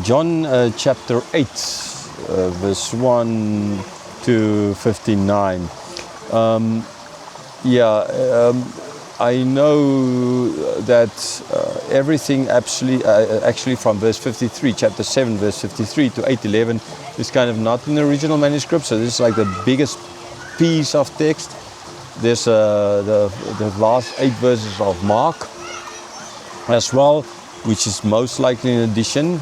John chapter 8, verse 1 to 59. I know that everything actually from verse 53, chapter 7, verse 53 to 8:11 is kind of not in the original manuscript. So this is like the biggest piece of text. There's the last 8 verses of Mark as well, which is most likely an addition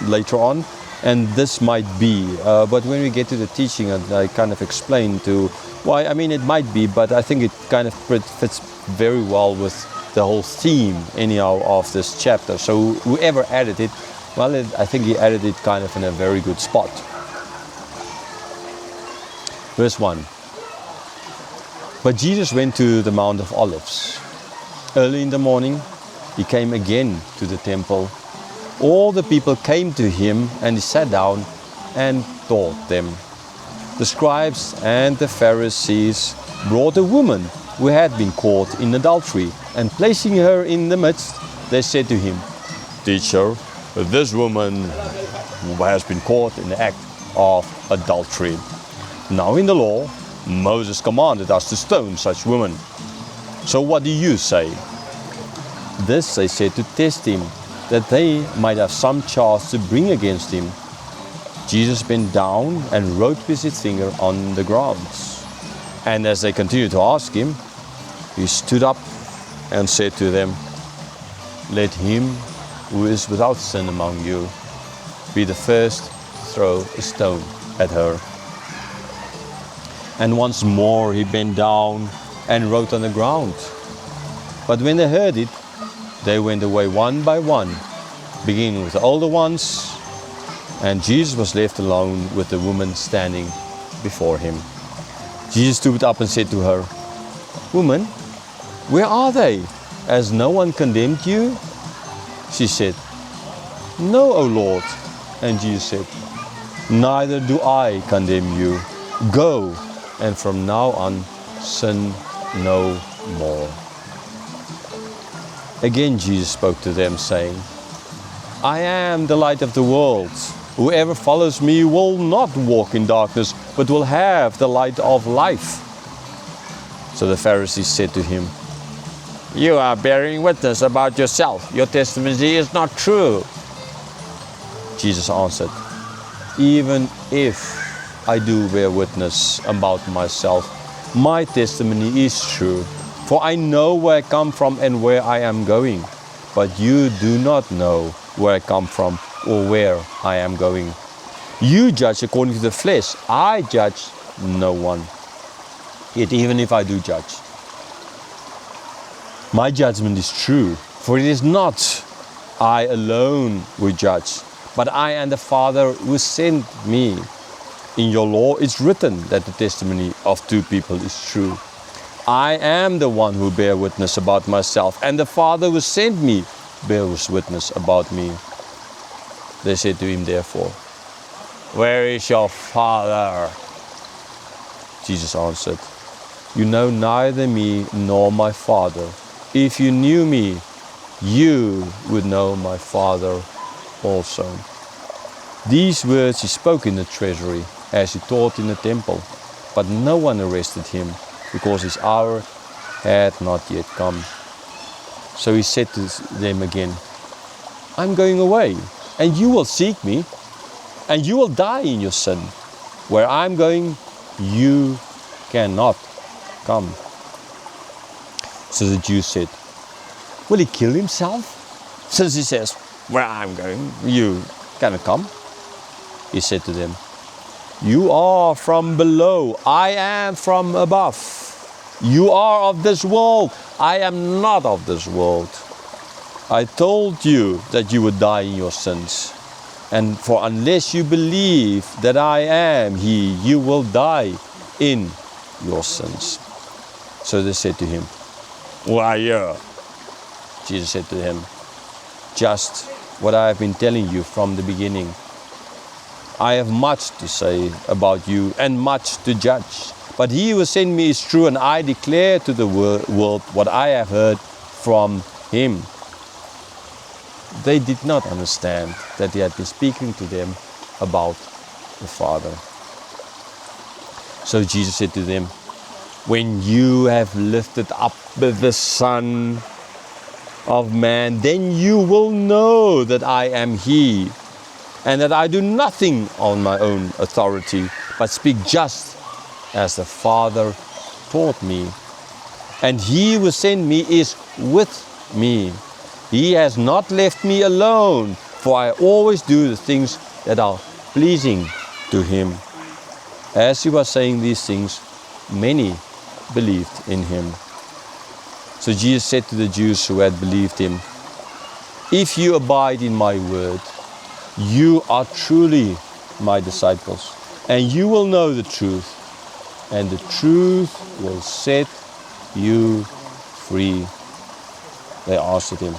later on. And this might be, but when we get to the teaching, I kind of explain to why. I mean, it might be, but I think it kind of fits very well with the whole theme, anyhow, of this chapter. So whoever added it, well, I think he added it kind of in a very good spot. Verse 1. But Jesus went to the Mount of Olives. Early in the morning, he came again to the temple. All the people came to him, and he sat down and taught them. The scribes and the Pharisees brought a woman who had been caught in adultery, and placing her in the midst, they said to him, "Teacher, this woman has been caught in the act of adultery. Now in the law, Moses commanded us to stone such women. So what do you say?" This they said to test him, that they might have some charge to bring against him. Jesus bent down and wrote with his finger on the ground. And as they continued to ask him, he stood up and said to them, "Let him who is without sin among you be the first to throw a stone at her." And once more he bent down and wrote on the ground. But when they heard it, they went away one by one, beginning with the older ones, and Jesus was left alone with the woman standing before him. Jesus stood up and said to her, "Woman, where are they? Has no one condemned you?" She said, "No, O Lord." And Jesus said, "Neither do I condemn you. Go, and from now on sin no more." Again Jesus spoke to them, saying, "I am the light of the world. Whoever follows me will not walk in darkness, but will have the light of life." So the Pharisees said to him, "You are bearing witness about yourself. Your testimony is not true." Jesus answered, "Even if I do bear witness about myself, my testimony is true. For I know where I come from and where I am going, but you do not know where I come from or where I am going. You judge according to the flesh. I judge no one. Yet even if I do judge, my judgment is true, for it is not I alone who judge, but I and the Father who sent me. In your law it's written that the testimony of 2 people is true. I am the one who bear witness about myself, and the Father who sent me bears witness about me." They said to him therefore, "Where is your Father?" Jesus answered, "You know neither me nor my Father. If you knew me, you would know my Father also." These words he spoke in the treasury as he taught in the temple, but no one arrested him, because his hour had not yet come. So he said to them again, "I'm going away, and you will seek me, and you will die in your sin. Where I'm going, you cannot come." So the Jews said, "Will he kill himself, since he says, 'Where I'm going, you cannot come'?" He said to them, "You are from below, I am from above. You are of this world, I am not of this world. I told you that you would die in your sins. And for unless you believe that I am He, you will die in your sins." So they said to him, "Liar." Jesus said to him, "Just what I have been telling you from the beginning. I have much to say about you and much to judge. But he who sent me is true, and I declare to the world what I have heard from him." they did not understand that he had been speaking to them about the Father. So Jesus said to them, when you have lifted up the Son of Man, then you will know that I am He, and that I do nothing on my own authority, but speak just as the Father taught me. And He who sent me is with me. He has not left me alone, for I always do the things that are pleasing to Him. As He was saying these things, many believed in Him. So Jesus said to the Jews who had believed Him, if you abide in my word, you are truly my disciples, and you will know the truth, and the truth will set you free. They answered Him,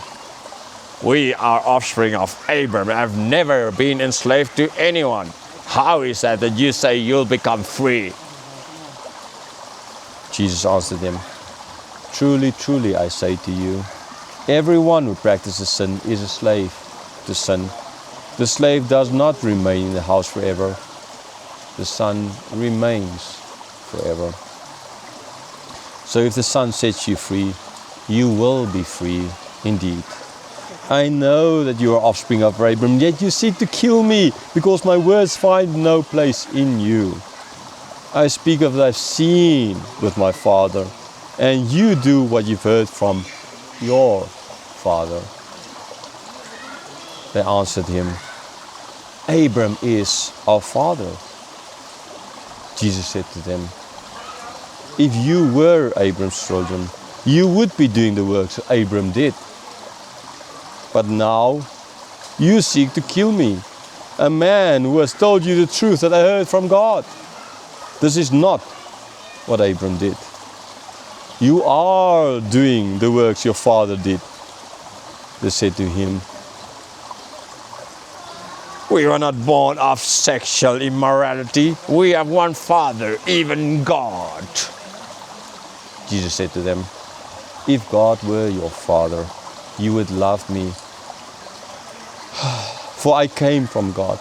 we are offspring of Abraham and have never been enslaved to anyone. How is that you say you'll become free? Jesus answered them, truly, truly, I say to you, everyone who practices sin is a slave to sin. The slave does not remain in the house forever. The Son remains forever. So if the Son sets you free, you will be free indeed. I know that you are offspring of Abraham, yet you seek to kill me, because my words find no place in you. I speak of what I've seen with my Father, and you do what you've heard from your father. They answered him, Abraham is our father. Jesus said to them, if you were Abraham's children, you would be doing the works Abraham did. But now you seek to kill me, a man who has told you the truth that I heard from God. This is not what Abraham did. You are doing the works your father did. They said to him, we were not born of sexual immorality. We have one Father, even God. Jesus said to them, if God were your Father, you would love me. For I came from God,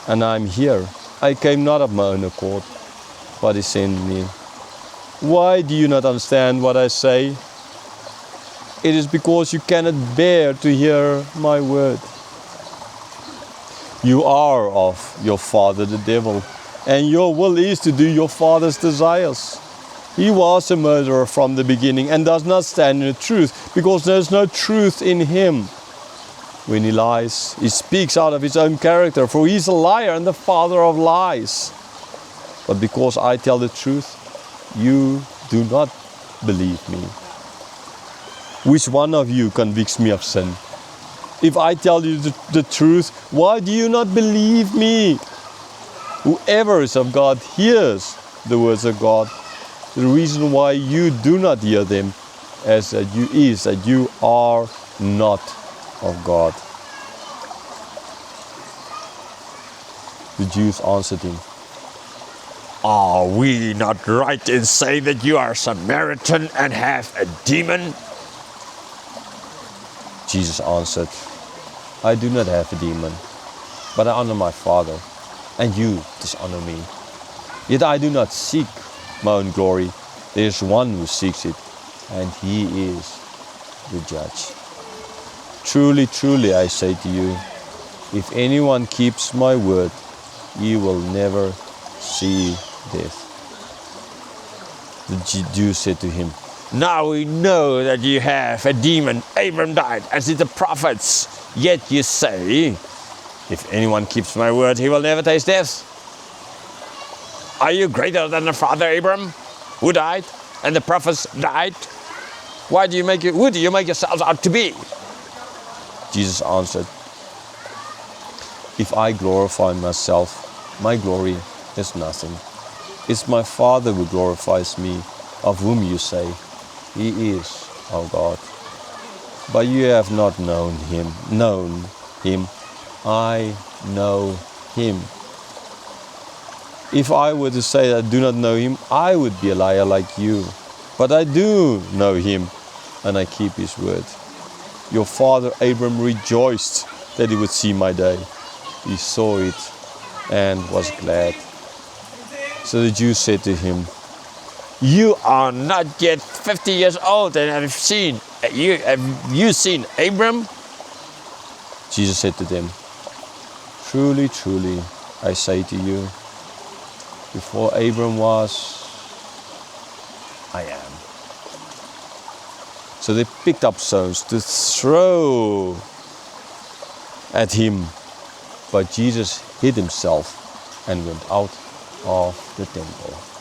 and I am here. I came not of my own accord, but He sent me. Why do you not understand what I say? It is because you cannot bear to hear my word. You are of your father the devil, and your will is to do your father's desires. He was a murderer from the beginning and does not stand in the truth, because there is no truth in him. When he lies, he speaks out of his own character, for he is a liar and the father of lies. But because I tell the truth, you do not believe me. Which one of you convicts me of sin? If I tell you the truth, why do you not believe me? Whoever is of God hears the words of God. The reason why you do not hear them is that you are not of God. The Jews answered him, are we not right in saying that you are a Samaritan and have a demon? Jesus answered, I do not have a demon, but I honor my Father, and you dishonor me. Yet I do not seek my own glory. There is one who seeks it, and He is the judge. Truly, truly, I say to you, if anyone keeps my word, he will never see death. The Jews said to him, now we know that you have a demon. Abraham died, as did the prophets. Yet you say, if anyone keeps my word, he will never taste death. Are you greater than the father Abraham, who died, and the prophets died? Who do you make yourselves out to be? Jesus answered, if I glorify myself, my glory is nothing. It's my Father who glorifies me, of whom you say, He is our God. But you have not known him. I know him. If I were to say that I do not know him, I would be a liar like you. But I do know him, and I keep his word. Your father Abram rejoiced that he would see my day. He saw it and was glad. So the Jews said to him, you are not yet 50 years old and have you seen Abram? Jesus said to them, truly, truly, I say to you, before Abram was, I am. So they picked up stones to throw at him, but Jesus hid himself and went out of the temple.